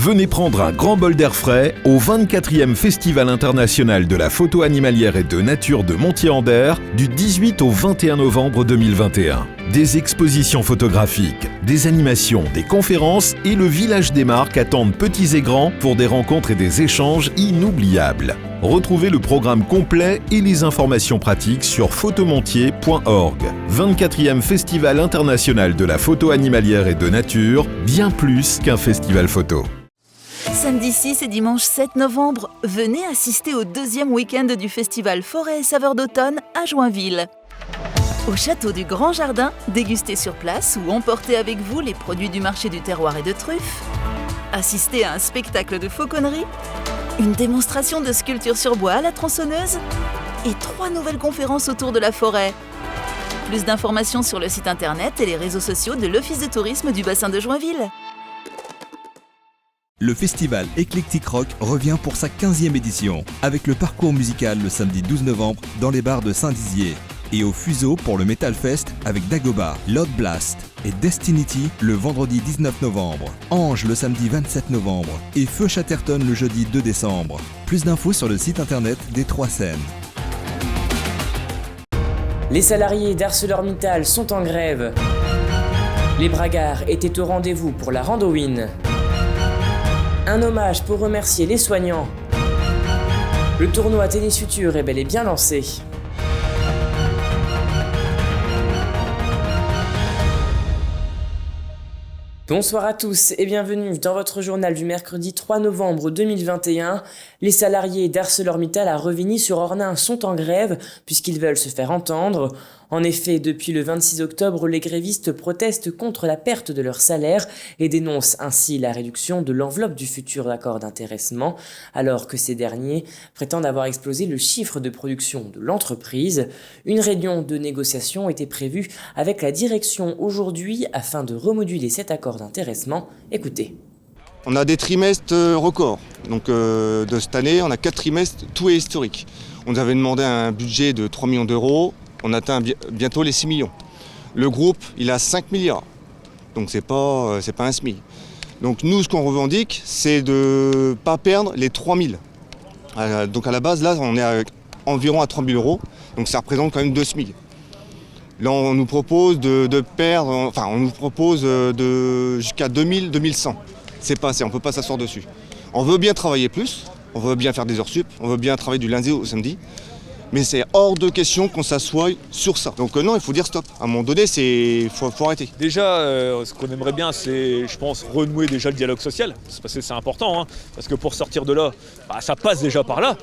Venez prendre un grand bol d'air frais au 24e Festival international de la photo animalière et de nature de Montier-en-Der du 18 au 21 novembre 2021. Des expositions photographiques, des animations, des conférences et le village des marques attendent petits et grands pour des rencontres et des échanges inoubliables. Retrouvez le programme complet et les informations pratiques sur photomontier.org. 24e Festival international de la photo animalière et de nature, bien plus qu'un festival photo. Samedi 6 et dimanche 7 novembre, venez assister au deuxième week-end du festival Forêt et Saveurs d'automne à Joinville. Au château du Grand Jardin, dégustez sur place ou emportez avec vous les produits du marché du terroir et de truffes. Assistez à un spectacle de fauconnerie, une démonstration de sculpture sur bois à la tronçonneuse et 3 nouvelles conférences autour de la forêt. Plus d'informations sur le site internet et les réseaux sociaux de l'Office de tourisme du bassin de Joinville. Le festival Eclectic Rock revient pour sa 15e édition, avec le parcours musical le samedi 12 novembre dans les bars de Saint-Dizier. Et au Fuseau pour le Metal Fest avec Dagoba, Loud Blast et Destinity le vendredi 19 novembre, Ange le samedi 27 novembre et Feu Chatterton le jeudi 2 décembre. Plus d'infos sur le site internet des 3 scènes. Les salariés d'ArcelorMittal sont en grève. Les bragards étaient au rendez-vous pour la Randowin. Un hommage pour remercier les soignants. Le tournoi Tennis Futur est bel et bien lancé. Bonsoir à tous et bienvenue dans votre journal du mercredi 3 novembre 2021. Les salariés d'ArcelorMittal à Revigny-sur-Ornain sont en grève puisqu'ils veulent se faire entendre. En effet, depuis le 26 octobre, les grévistes protestent contre la perte de leur salaire et dénoncent ainsi la réduction de l'enveloppe du futur accord d'intéressement, alors que ces derniers prétendent avoir explosé le chiffre de production de l'entreprise. Une réunion de négociation était prévue avec la direction aujourd'hui afin de remoduler cet accord d'intéressement. Écoutez. On a des trimestres records. Donc de cette année, on a 4 trimestres, tout est historique. On nous avait demandé un budget de 3 millions d'euros. On atteint bientôt les 6 millions. Le groupe, il a 5 milliards. Donc c'est pas un SMIC. Donc nous, ce qu'on revendique, c'est de ne pas perdre les 3 000. Donc à la base, là, on est environ à 3 000 euros. Donc ça représente quand même 2 SMIC. Là, on nous propose de perdre, enfin, on nous propose jusqu'à 2000, 2100. C'est pas assez, on ne peut pas s'asseoir dessus. On veut bien travailler plus, on veut bien faire des heures sup, on veut bien travailler du lundi au samedi. Mais c'est hors de question qu'on s'assoie sur ça. Donc non, il faut dire stop. À un moment donné, faut arrêter. Déjà, ce qu'on aimerait bien, c'est, je pense, renouer déjà le dialogue social. Parce que c'est important, hein, parce que pour sortir de là, ça passe déjà par là.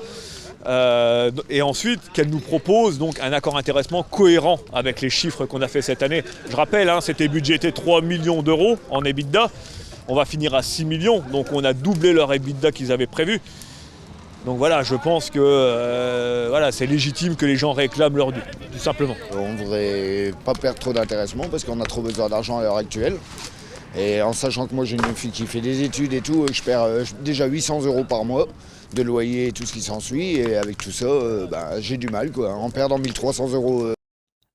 Et ensuite, qu'elle nous propose donc un accord intéressement cohérent avec les chiffres qu'on a fait cette année. Je rappelle, c'était budgété 3 millions d'euros en EBITDA. On va finir à 6 millions, donc on a doublé leur EBITDA qu'ils avaient prévu. Donc voilà, je pense que c'est légitime que les gens réclament leur dû, tout simplement. On ne voudrait pas perdre trop d'intéressement parce qu'on a trop besoin d'argent à l'heure actuelle. Et en sachant que moi j'ai une fille qui fait des études et tout, je perds déjà 800 euros par mois de loyer et tout ce qui s'ensuit. Et avec tout ça, j'ai du mal, quoi. En perdant 1300 euros.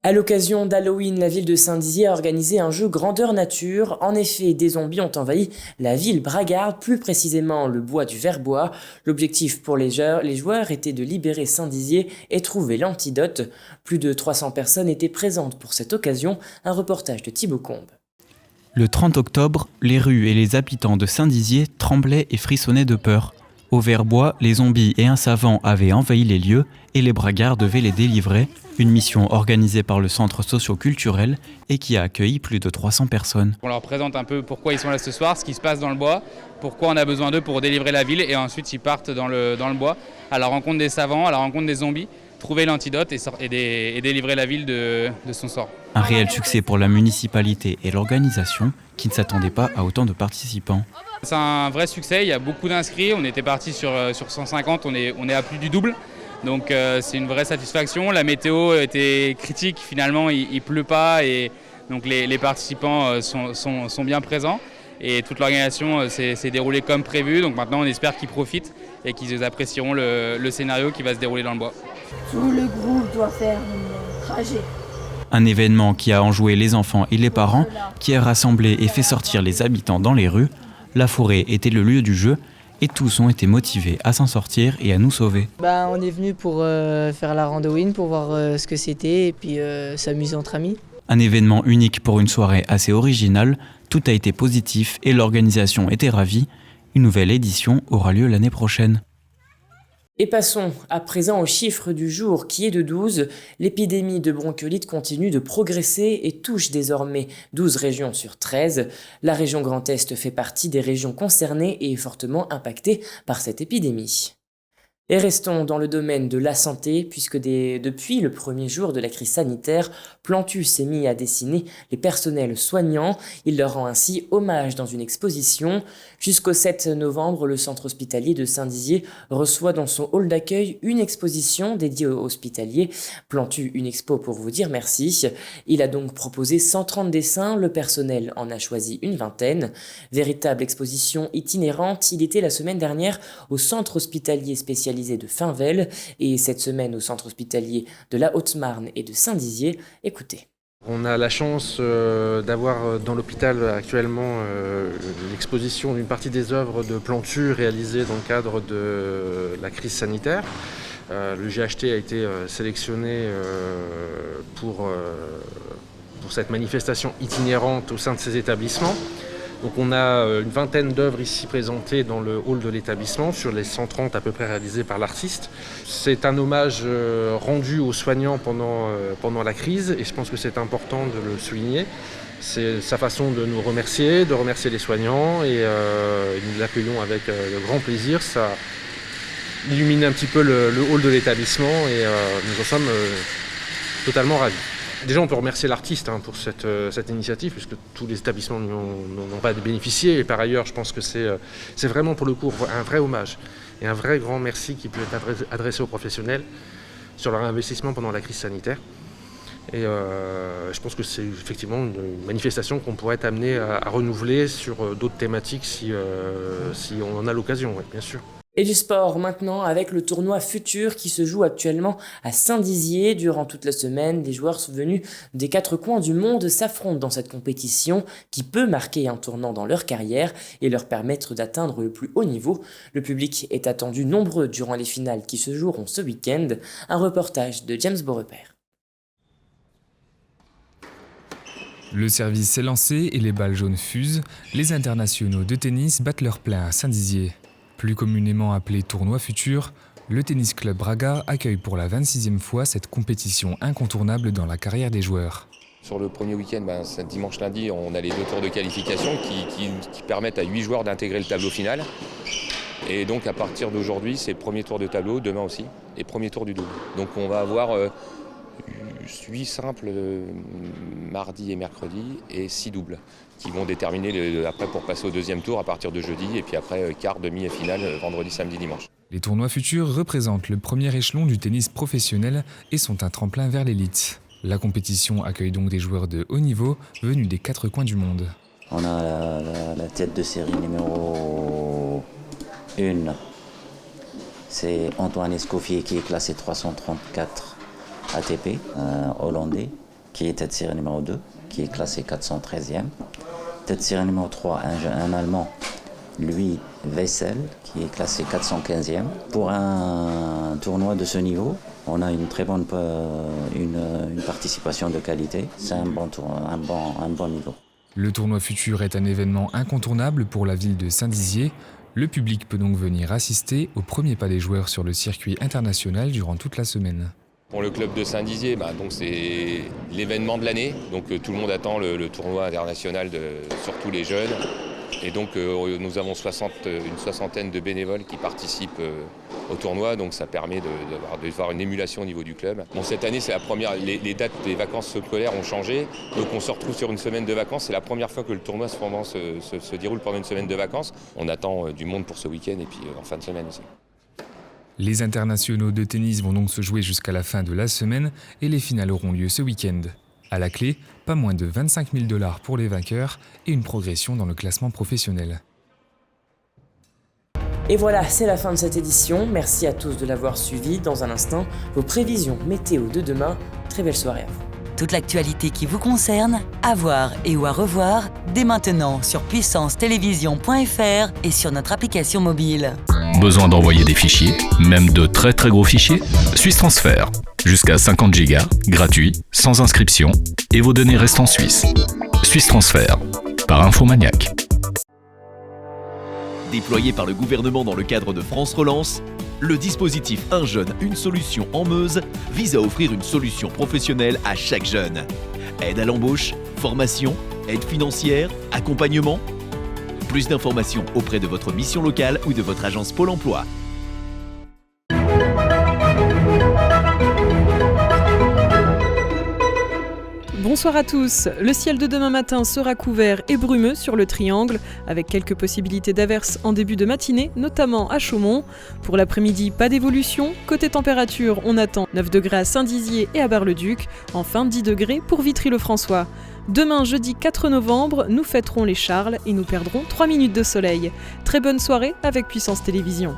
À l'occasion d'Halloween, la ville de Saint-Dizier a organisé un jeu grandeur nature. En effet, des zombies ont envahi la ville bragarde, plus précisément le bois du Verbois. L'objectif pour les joueurs était de libérer Saint-Dizier et trouver l'antidote. Plus de 300 personnes étaient présentes pour cette occasion. Un reportage de Thibaut Combe. Le 30 octobre, les rues et les habitants de Saint-Dizier tremblaient et frissonnaient de peur. Au Verbois, les zombies et un savant avaient envahi les lieux et les bragards devaient les délivrer. Une mission organisée par le centre socio-culturel et qui a accueilli plus de 300 personnes. On leur présente un peu pourquoi ils sont là ce soir, ce qui se passe dans le bois, pourquoi on a besoin d'eux pour délivrer la ville et ensuite ils partent dans le bois à la rencontre des savants, à la rencontre des zombies, trouver l'antidote et délivrer la ville de son sort. Un réel succès pour la municipalité et l'organisation qui ne s'attendaient pas à autant de participants. C'est un vrai succès, il y a beaucoup d'inscrits, on était parti sur 150, on est à plus du double. Donc c'est une vraie satisfaction. La météo était critique, finalement il pleut pas et donc les participants sont bien présents. Et toute l'organisation s'est déroulée comme prévu. Donc maintenant on espère qu'ils profitent et qu'ils apprécieront le scénario qui va se dérouler dans le bois. Tout le groupe doit faire un trajet. Un événement qui a enjoué les enfants et les parents, qui a rassemblé et fait sortir les habitants dans les rues. La forêt était le lieu du jeu et tous ont été motivés à s'en sortir et à nous sauver. On est venu pour faire la randonnée, pour voir ce que c'était et puis s'amuser entre amis. Un événement unique pour une soirée assez originale, tout a été positif et l'organisation était ravie. Une nouvelle édition aura lieu l'année prochaine. Et passons à présent au chiffre du jour qui est de 12. L'épidémie de bronchiolite continue de progresser et touche désormais 12 régions sur 13. La région Grand Est fait partie des régions concernées et est fortement impactée par cette épidémie. Et restons dans le domaine de la santé, puisque depuis le premier jour de la crise sanitaire, Plantu s'est mis à dessiner les personnels soignants. Il leur rend ainsi hommage dans une exposition. Jusqu'au 7 novembre, le centre hospitalier de Saint-Dizier reçoit dans son hall d'accueil une exposition dédiée aux hospitaliers. Plantu, une expo pour vous dire merci. Il a donc proposé 130 dessins, le personnel en a choisi une vingtaine. Véritable exposition itinérante, il était la semaine dernière au centre hospitalier spécialisé de Finvel et cette semaine au centre hospitalier de la Haute-Marne et de Saint-Dizier. Écoutez. On a la chance d'avoir dans l'hôpital actuellement l'exposition d'une partie des œuvres de Plantu réalisées dans le cadre de la crise sanitaire. Le GHT a été sélectionné pour cette manifestation itinérante au sein de ces établissements. Donc on a une vingtaine d'œuvres ici présentées dans le hall de l'établissement sur les 130 à peu près réalisées par l'artiste. C'est un hommage rendu aux soignants pendant la crise et je pense que c'est important de le souligner. C'est sa façon de nous remercier, de remercier les soignants et nous l'accueillons avec grand plaisir. Ça illumine un petit peu le hall de l'établissement et nous en sommes totalement ravis. Déjà, on peut remercier l'artiste pour cette initiative, puisque tous les établissements n'ont pas bénéficié. Et par ailleurs, je pense que c'est vraiment pour le coup un vrai hommage et un vrai grand merci qui peut être adressé aux professionnels sur leur investissement pendant la crise sanitaire. Et je pense que c'est effectivement une manifestation qu'on pourrait être amené à renouveler sur d'autres thématiques si on en a l'occasion, ouais, bien sûr. Et du sport maintenant avec le tournoi Futur qui se joue actuellement à Saint-Dizier. Durant toute la semaine, des joueurs venus des 4 coins du monde s'affrontent dans cette compétition qui peut marquer un tournant dans leur carrière et leur permettre d'atteindre le plus haut niveau. Le public est attendu nombreux durant les finales qui se joueront ce week-end. Un reportage de James Beaurepaire. Le service est lancé et les balles jaunes fusent. Les internationaux de tennis battent leur plein à Saint-Dizier. Plus communément appelé Tournoi Futur, le Tennis Club Braga accueille pour la 26e fois cette compétition incontournable dans la carrière des joueurs. Sur le premier week-end, dimanche-lundi, on a les 2 tours de qualification qui permettent à 8 joueurs d'intégrer le tableau final. Et donc à partir d'aujourd'hui, c'est le premier tour de tableau, demain aussi, et premier tour du double. Donc on va avoir 8 simples mardi et mercredi et 6 doubles qui vont déterminer après pour passer au deuxième tour à partir de jeudi et puis après quart, demi et finale vendredi, samedi, dimanche. Les tournois futurs représentent le premier échelon du tennis professionnel et sont un tremplin vers l'élite. La compétition accueille donc des joueurs de haut niveau venus des 4 coins du monde. On a la tête de série numéro 1. C'est Antoine Escoffier qui est classé 334 ATP, hollandais, qui est tête de série numéro 2, qui est classé 413e. Tête de série numéro 3, un Allemand, lui, Wessel, qui est classé 415e. Pour un tournoi de ce niveau, on a une très bonne une participation de qualité. C'est un bon niveau. Le tournoi Futur est un événement incontournable pour la ville de Saint-Dizier. Le public peut donc venir assister au premier pas des joueurs sur le circuit international durant toute la semaine. Pour le club de Saint-Dizier, donc c'est l'événement de l'année. Donc tout le monde attend le tournoi international, surtout les jeunes. Et donc nous avons une soixantaine de bénévoles qui participent au tournoi. Donc ça permet de voir une émulation au niveau du club. Bon, cette année, c'est la première. Les dates des vacances scolaires ont changé. Donc on se retrouve sur une semaine de vacances. C'est la première fois que le tournoi se déroule pendant une semaine de vacances. On attend du monde pour ce week-end et puis en fin de semaine aussi. Les internationaux de tennis vont donc se jouer jusqu'à la fin de la semaine et les finales auront lieu ce week-end. À la clé, pas moins de 25 000 $ pour les vainqueurs et une progression dans le classement professionnel. Et voilà, c'est la fin de cette édition. Merci à tous de l'avoir suivi. Dans un instant, vos prévisions météo de demain. Très belle soirée à vous. Toute l'actualité qui vous concerne, à voir et ou à revoir, dès maintenant sur puissancetélévision.fr et sur notre application mobile. Besoin d'envoyer des fichiers, même de très très gros fichiers? Suisse Transfert. Jusqu'à 50 Go, gratuit, sans inscription, et vos données restent en Suisse. Suisse Transfert, par Infomaniac. Déployé par le gouvernement dans le cadre de France Relance, le dispositif Un jeune, une solution en Meuse vise à offrir une solution professionnelle à chaque jeune. Aide à l'embauche, formation, aide financière, accompagnement. Plus d'informations auprès de votre mission locale ou de votre agence Pôle emploi. Bonsoir à tous. Le ciel de demain matin sera couvert et brumeux sur le triangle, avec quelques possibilités d'averses en début de matinée, notamment à Chaumont. Pour l'après-midi, pas d'évolution. Côté température, on attend 9 degrés à Saint-Dizier et à Bar-le-Duc, enfin 10 degrés pour Vitry-le-François. Demain, jeudi 4 novembre, nous fêterons les Charles et nous perdrons 3 minutes de soleil. Très bonne soirée avec Puissance Télévision.